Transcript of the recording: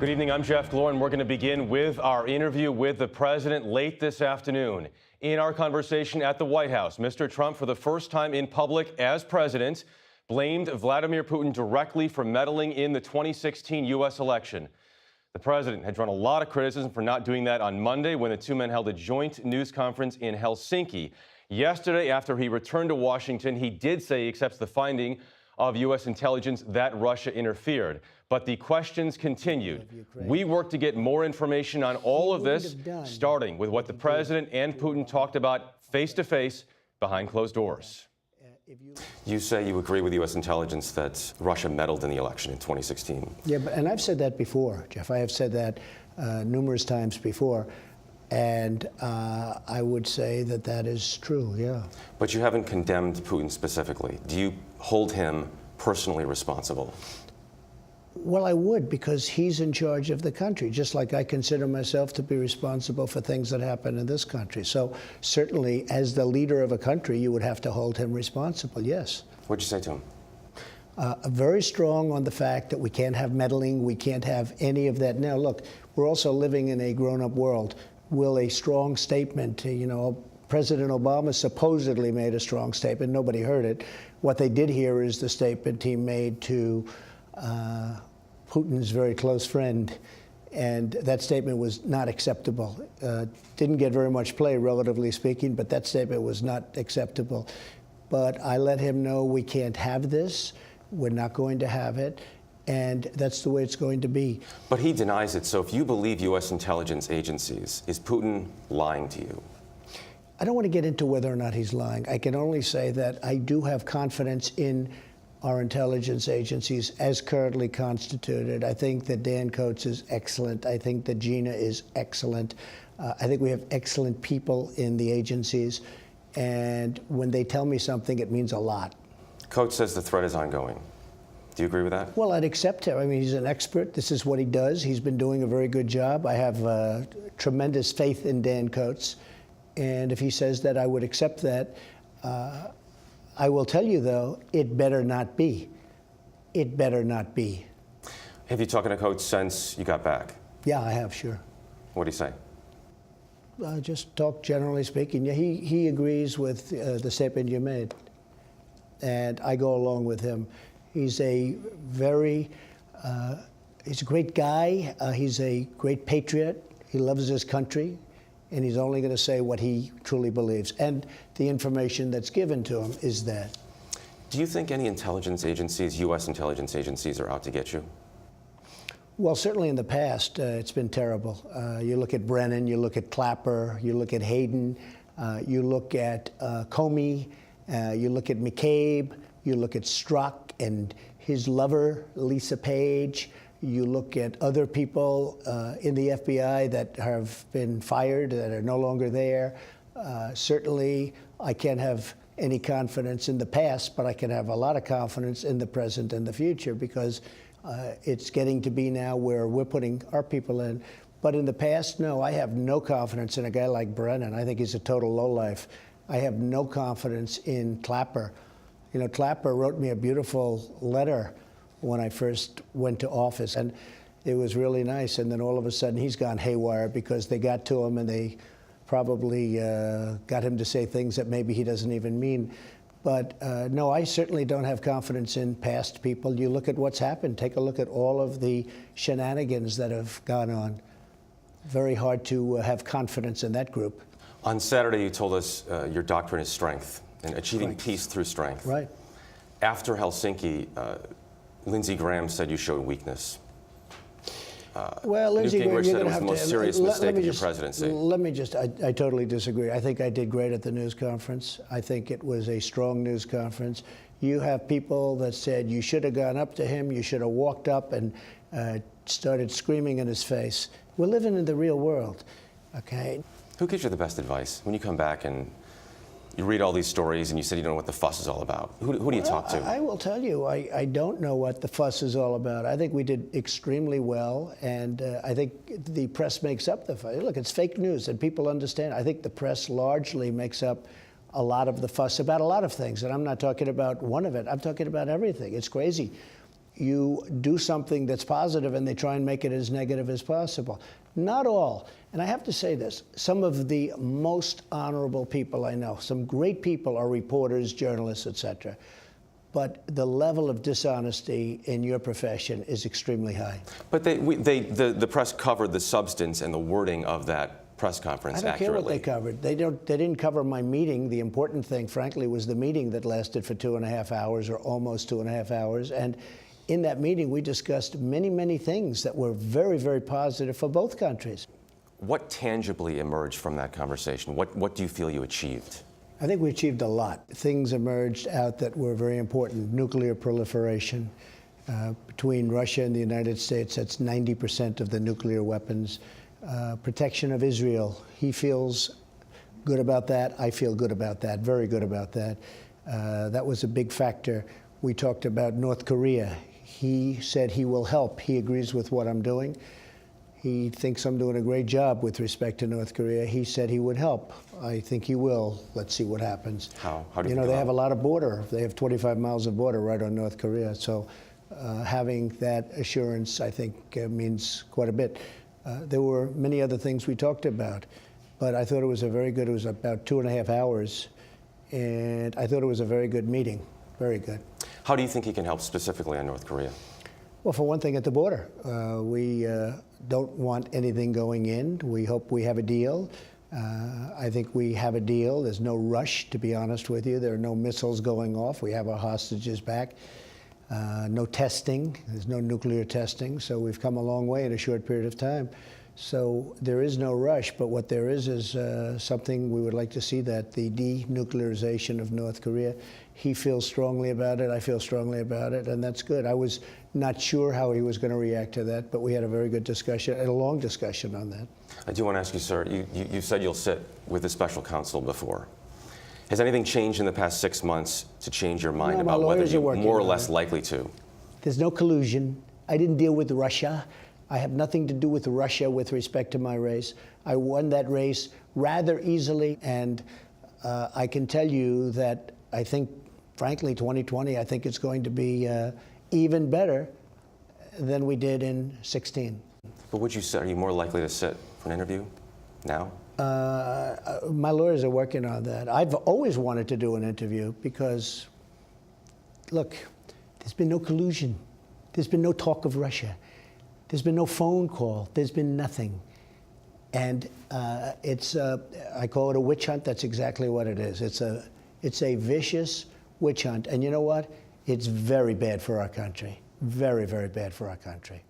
Good evening, I'm Jeff Glor, and we're going to begin with our interview with the president late this afternoon. In our conversation at the White House, Mr. Trump, for the first time in public as president, blamed Vladimir Putin directly for meddling in the 2016 U.S. election. The president had drawn a lot of criticism for not doing that on Monday when the two men held a joint news conference in Helsinki. Yesterday, after he returned to Washington, he did say he accepts the finding of U.S. intelligence that Russia interfered. But the questions continued. We worked to get more information on all of this, starting with what the president and Putin talked about face-to-face behind closed doors. You say you agree with U.S. intelligence that Russia meddled in the election in 2016. Yeah, and I've said that before, Jeff. I have said that numerous times before. And I would say that that is true, yeah. But you haven't condemned Putin specifically. Do you hold him personally responsible? Well, I would, because he's in charge of the country, just like I consider myself to be responsible for things that happen in this country. So certainly, as the leader of a country, you would have to hold him responsible, yes. What'd you say to him? Very strong on the fact that we can't have meddling, we can't have any of that. Now, look, we're also living in a grown-up world. Will a strong statement, President Obama supposedly made a strong statement. Nobody heard it. What they did hear is the statement he made to Putin's very close friend, and that statement was not acceptable. Didn't get very much play, relatively speaking, but that statement was not acceptable. But I let him know we can't have this. We're not going to have it. And that's the way it's going to be. But he denies it. So if you believe U.S. intelligence agencies, is Putin lying to you? I don't want to get into whether or not he's lying. I can only say that I do have confidence in our intelligence agencies as currently constituted. I think that Dan Coats is excellent. I think that Gina is excellent. I think we have excellent people in the agencies. And when they tell me something, it means a lot. Coats says the threat is ongoing. Do you agree with that? Well, I'd accept him. I mean, he's an expert. This is what he does. He's been doing a very good job. I have tremendous faith in Dan Coats. And if he says that, I would accept that. I will tell you, though, it better not be. It better not be. Have you talked to Coats since you got back? Yeah, I have, sure. What do you say? Just talk generally speaking. Yeah, he agrees with the statement you made. And I go along with him. He's a he's a great guy. He's a great patriot. He loves his country, and he's only going to say what he truly believes. And the information that's given to him is that. Do you think any intelligence agencies, U.S. intelligence agencies, are out to get you? Well, certainly in the past, it's been terrible. You look at Brennan, you look at Clapper, you look at Hayden, you look at Comey, you look at McCabe, you look at Strzok and his lover, Lisa Page. You look at other people in the FBI that have been fired, that are no longer there. Certainly, I can't have any confidence in the past, but I can have a lot of confidence in the present and the future, because it's getting to be now where we're putting our people in. But in the past, no, I have no confidence in a guy like Brennan. I think he's a total lowlife. I have no confidence in Clapper. You know, Clapper wrote me a beautiful letter when I first went to office, and it was really nice. And then all of a sudden, he's gone haywire because they got to him and they probably got him to say things that maybe he doesn't even mean. But no, I certainly don't have confidence in past people. You look at what's happened. Take a look at all of the shenanigans that have gone on. Very hard to have confidence in that group. On Saturday, you told us your doctrine is strength and achieving peace through strength. Right. After Helsinki, Lindsey Graham said you showed weakness. Well, Lindsey Graham, said it was the most serious mistake of your presidency. Let me just, I totally disagree. I think I did great at the news conference. I think it was a strong news conference. You have people that said you should have gone up to him, you should have walked up and started screaming in his face. We're living in the real world, okay? Who gives you the best advice when you come back and you read all these stories and you said you don't know what the fuss is all about? Who do you talk to? I will tell you, I don't know what the fuss is all about. I think we did extremely well, and I think the press makes up the fuss. Look, it's fake news, and people understand. I think the press largely makes up a lot of the fuss about a lot of things, and I'm not talking about one of it. I'm talking about everything. It's crazy. you do something that's positive and they try and make it as negative as possible. Not all. And I have to say this, some of the most honorable people I know, some great people are reporters, journalists, etc. But the level of dishonesty in your profession is extremely high. But the press covered the substance and the wording of that press conference I don't care what accurately. they covered. They didn't cover my meeting. The important thing, frankly, was the meeting that lasted for 2.5 hours, or almost 2.5 hours. And in that meeting, we discussed many, many things that were very, very positive for both countries. What tangibly emerged from that conversation? What do you feel you achieved? I think we achieved a lot. Things emerged out that were very important. Nuclear proliferation between Russia and the United States. That's 90% of the nuclear weapons. Protection of Israel. He feels good about that. I feel good about that, very good about that. That was a big factor. We talked about North Korea. He said he will help. He agrees with what I'm doing. He thinks I'm doing a great job with respect to North Korea. He said he would help. I think he will. Let's see what happens. How do you know, they have a lot of border. They have 25 miles of border right on North Korea. So having that assurance, I think, means quite a bit. There were many other things we talked about, but I thought it was it was about 2.5 hours, and I thought it was a very good meeting, very good. How do you think he can help specifically on North Korea? Well, for one thing, at the border, we don't want anything going in. We hope we have a deal. I think we have a deal. There's no rush, to be honest with you. There are no missiles going off. We have our hostages back. No testing. There's no nuclear testing. So we've come a long way in a short period of time. So there is no rush, but what there is something we would like to see, that the denuclearization of North Korea. He feels strongly about it. I feel strongly about it, and that's good. I was not sure how he was going to react to that, but we had a very good discussion and a long discussion on that. I do want to ask you, sir, you said you'll sit with the special counsel before. Has anything changed in the past 6 months to change your mind about whether you're more or less likely to? There's no collusion. I didn't deal with Russia. I have nothing to do with Russia with respect to my race. I won that race rather easily, and I can tell you that I think, frankly, 2020, I think it's going to be even better than we did in 2016. But would you say, are you more likely to sit for an interview now? My lawyers are working on that. I've always wanted to do an interview because, look, there's been no collusion. There's been no talk of Russia. There's been no phone call. There's been nothing. And I call it a witch hunt. That's exactly what it is. It's a vicious witch hunt. And you know what? It's very bad for our country. Very, very bad for our country.